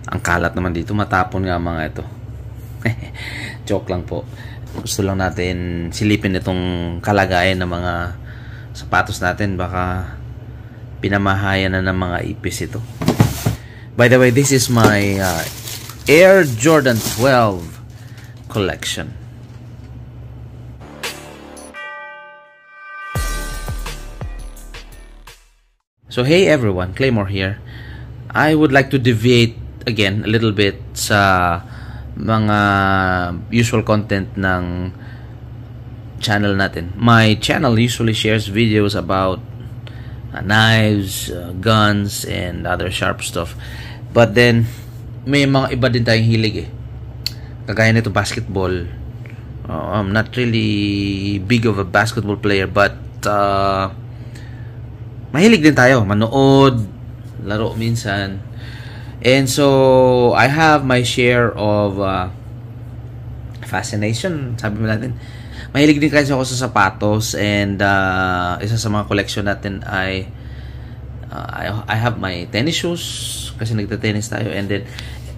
Ang kalat naman dito, matapon nga mga ito. Joke lang po. Gusto lang natin silipin itong kalagayan ng mga sapatos natin. Baka pinamahayan na ng mga ipis ito. By the way, this is my Air Jordan 12 collection. So hey everyone, Claymore here. I would like to deviate again a little bit sa mga usual content ng channel natin. My channel usually shares videos about knives, guns, and other sharp stuff. But then, may mga iba din tayong hilig eh. Kagaya nito basketball. I'm not really big of a basketball player, but mahilig din tayo manood, laro minsan. And so I have my share of fascination, sabi mo natin. Mahilig din kasi ako sa sapatos, and isa sa mga collection natin ay I have my tennis shoes kasi nagte-tennis tayo, and then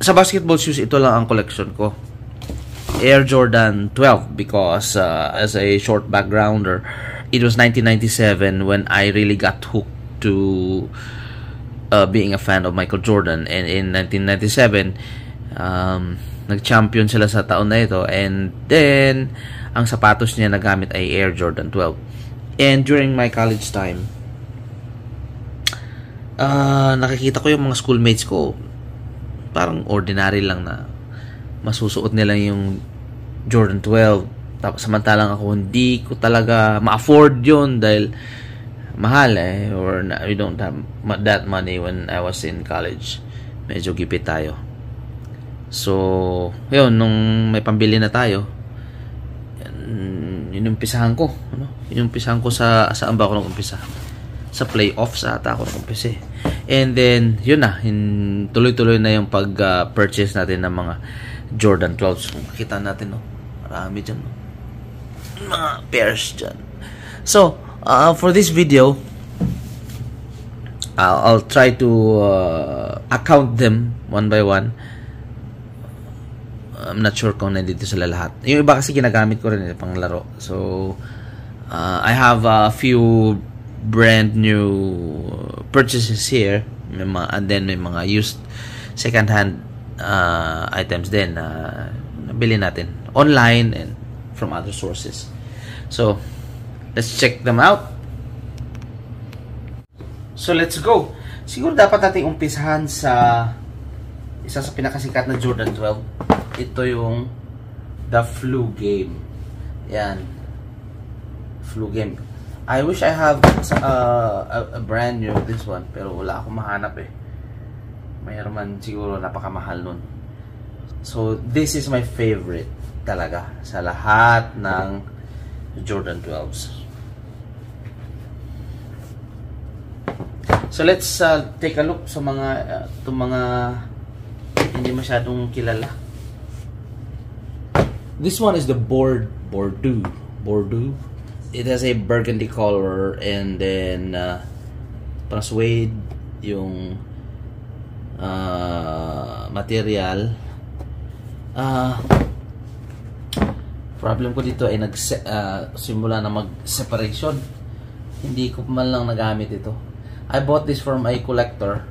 sa basketball shoes ito lang ang collection ko. Air Jordan 12 because as a short backgrounder, it was 1997 when I really got hooked to being a fan of Michael Jordan. And in 1997, nag-champion sila sa taon na ito. And then, ang sapatos niya na gamit ay Air Jordan 12. And during my college time, nakikita ko yung mga schoolmates ko, parang ordinary lang na masusuot nila yung Jordan 12. Samantalang ako, hindi ko talaga ma-afford yun dahil mahal eh, or we don't have that money when I was in college. Medyo gipit tayo. So, yun, nung may pambili na tayo, inumpisahan ko. Inumpisahan ko saan ba ako nag-umpisa? Sa playoffs ata ako nag-umpisa eh. And then, yun na, tuloy-tuloy na yung pag-purchase natin ng mga Jordan 12. So, makita natin, no? Marami dyan, no? Mga pairs dyan. So, for this video, I'll try to account them one by one. I'm not sure kung nandito sila lahat. Yung iba kasi ginagamit ko rin pang laro. So, I have a few brand new purchases here. And then may mga used second hand items din na nabili natin online and from other sources. So, let's check them out. So, let's go. Siguro dapat natin umpisahan sa isa sa pinakasikat na Jordan 12. Ito yung The Flu Game. Yan. Flu Game. I wish I have a brand new this one, pero wala akong mahanap eh. Mayroon man siguro napakamahal nun. So, this is my favorite talaga sa lahat ng Jordan 12s. So let's take a look sa mga mga hindi masyadong kilala. This one is the Bordeaux. It has a burgundy color, and then parang suede yung material. Problem ko dito ay simula na mag-separation. Hindi ko man lang nagamit ito. I bought this from a collector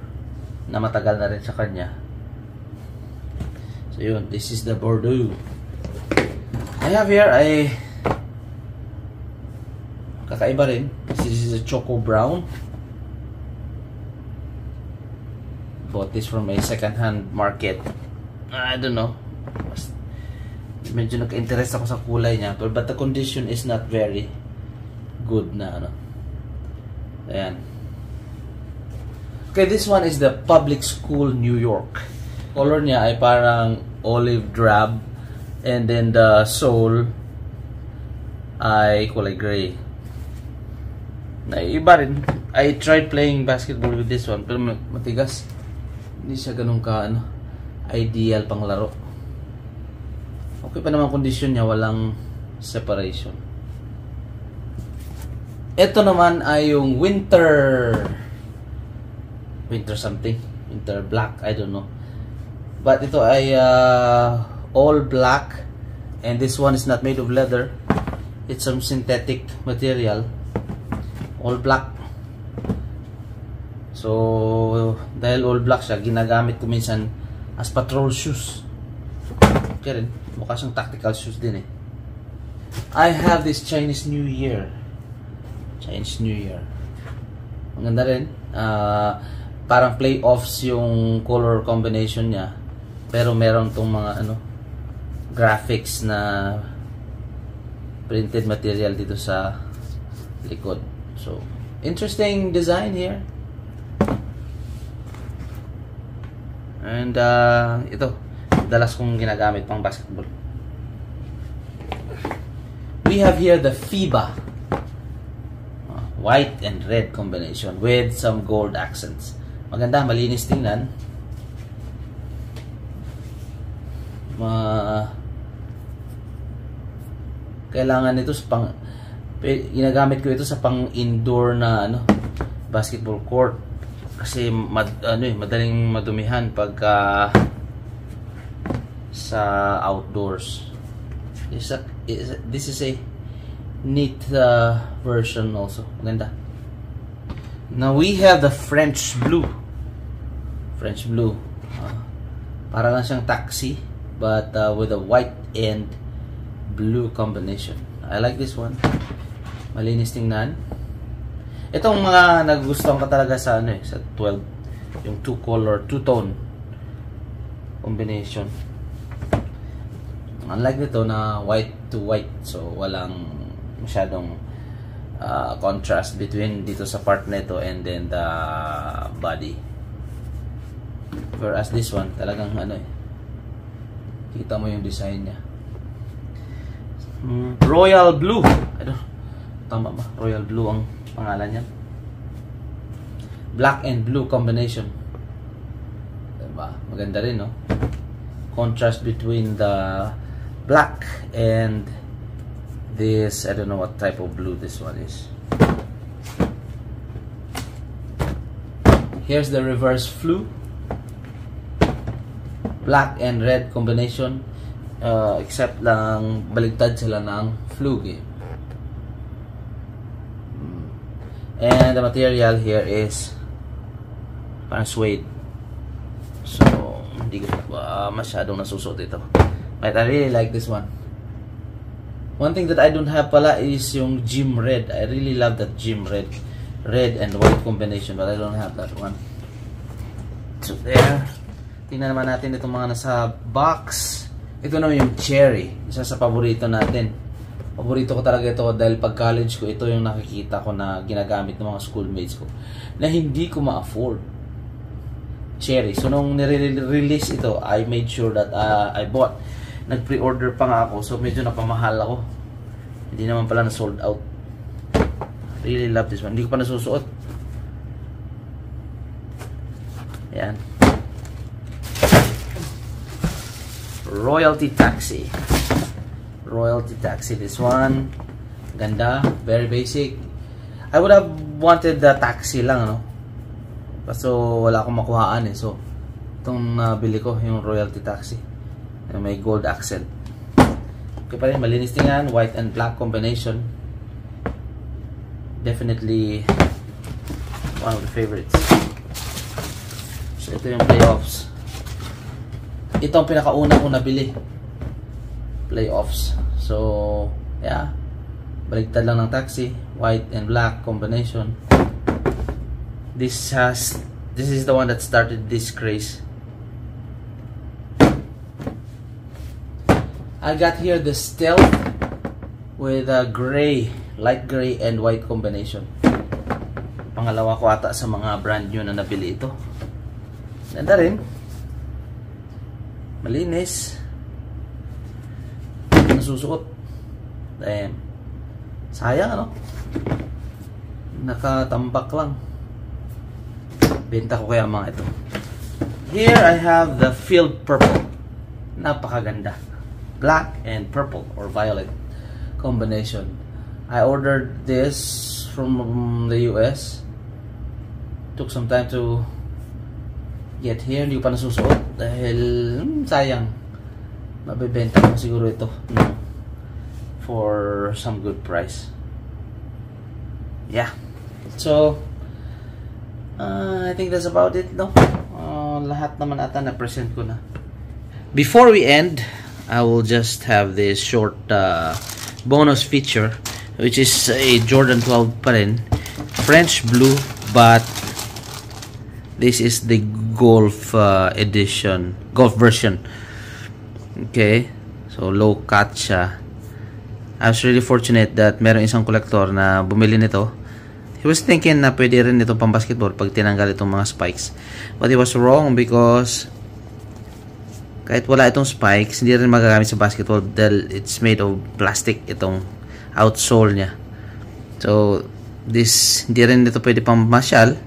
na matagal na rin sa kanya. So yun, this is the Bordeaux. I have here a kakaiba rin. This is a Choco Brown. Bought this from a second-hand market. I don't know. Medyo nagka-interest ako sa kulay niya, but the condition is not very good na ano. Ayan. Okay, this one is the Public School New York. Color niya ay parang olive drab, and then the sole ay kulay gray. Naiiba rin. I tried playing basketball with this one, pero matigas. Hindi siya ganun ka ideal pang laro. Okay pa naman kondisyon niya, walang separation. Ito naman ay yung winter something, winter black, I don't know. But ito ay all black, and this one is not made of leather. It's some synthetic material. All black. So dahil all black siya, ginagamit ko minsan as patrol shoes. Okay rin, mukha siyang tactical shoes din eh. I have this Chinese New Year. Chinese New Year. Maganda rin. Parang playoffs yung color combination niya. Pero meron tong mga graphics na printed material dito sa likod. So, interesting design here. And ito, dalas kong ginagamit pang basketball. We have here the FIBA white and red combination with some gold accents. Maganda, malinis tingnan. Kailangan ito sa ginagamit ko ito sa pang indoor na basketball court kasi madaling madumihan pagka sa outdoors. This is a neat version also. Maganda. Now we have the French blue. French blue. Para lang siyang taxi but with a white and blue combination. I like this one. Malinis tingnan. Itong mga nagustuhan ko talaga sa sa 12, yung two-tone combination. Unlike nito na white to white, so walang masyadong contrast between dito sa part nito and then the body. Whereas this one, talagang kita mo yung design niya. Royal blue. Tama ba? Royal blue ang pangalan niya. Black and blue combination. Diba? Maganda rin, no? Contrast between the black and this, I don't know what type of blue this one is. Here's the reverse flu. Black and red combination. Except lang baligtad sila ng fluge. And the material here is parang suede. So, hindi ko masyadong nasusuot ito. But I really like this one. One thing that I don't have pala is yung gym red. I really love that gym red. Red and white combination, but I don't have that one. So there. Tingnan naman natin itong mga nasa box. Ito naman yung cherry. Isa sa paborito natin. Paborito ko talaga ito dahil pag college ko, ito yung nakikita ko na ginagamit ng mga schoolmates ko na hindi ko ma-afford. Cherry. So nung nire-release ito, I made sure that I bought. Nag-pre-order pa nga ako, so medyo napamahal ako. Hindi naman pala na sold out. Really love this one. Hindi ko pa nasusuot. Ayan. Royalty Taxi. Royalty Taxi. This one. Ganda. Very basic. I would have wanted the taxi lang, Kaso wala akong makuhaan eh. So, itong nabili ko, yung Royalty Taxi. May gold accent. Okay pa rin. Malinis tingnan. White and black combination. Definitely one of the favorites. So, ito yung playoffs. Ito ang pinakauna kong nabili. Playoffs. So, yeah. Baligtad lang ng taxi. White and black combination. This is the one that started this craze. I got here the Stealth with a gray, light gray and white combination. Pangalawa ko ata sa mga brand new na nabili ito. Ganda rin. Malinis. Nasusuot. Damn. Sayang, nakatambak lang. Benta ko kaya mga ito. Here I have the Field Purple. Napakaganda. Black and purple or violet combination. I ordered this from the US. Took some time to get here. Hindi ko pa nasusuot dahil sayang. Mabebenta ko siguro ito for some good price. Yeah. So I think that's about it, no? Lahat naman ata na present ko na. Before we end, I will just have this short bonus feature, which is a Jordan 12 pa rin, French blue, but this is the golf edition, golf version. Okay, so low cut siya. I was really fortunate that meron isang collector na bumili nito. He was thinking na pwede rin itong pang basketball pag tinanggal itong mga spikes, but he was wrong because kahit wala itong spikes, hindi rin magagamit sa basketball dahil it's made of plastic itong outsole niya. So this, hindi rin ito pwede pang masyal.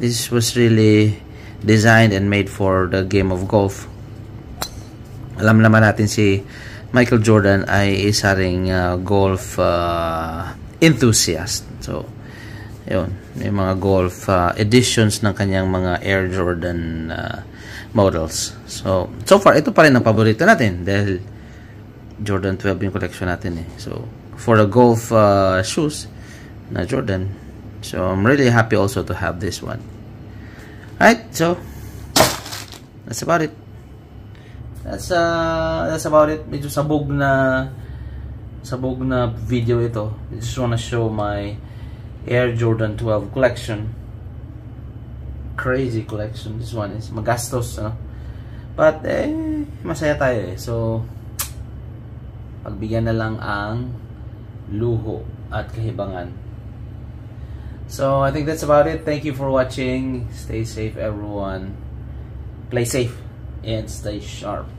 This was really designed and made for the game of golf. Alam naman natin si Michael Jordan ay isa ring golf enthusiast. So yun, may mga golf editions ng kanyang mga Air Jordan models. So far, ito pa rin ang paborito natin dahil Jordan 12 yung collection natin eh. So, for the golf shoes na Jordan, so I'm really happy also to have this one. Alright, so that's about it. That's about it. Medyo sabog na video ito. I just wanna show my Air Jordan 12 collection. Crazy collection. This one is magastos, ano? But masaya tayo eh. So pagbigyan na lang ang luho at kahibangan. So I think that's about it. Thank you for watching. Stay safe everyone. Play safe and stay sharp.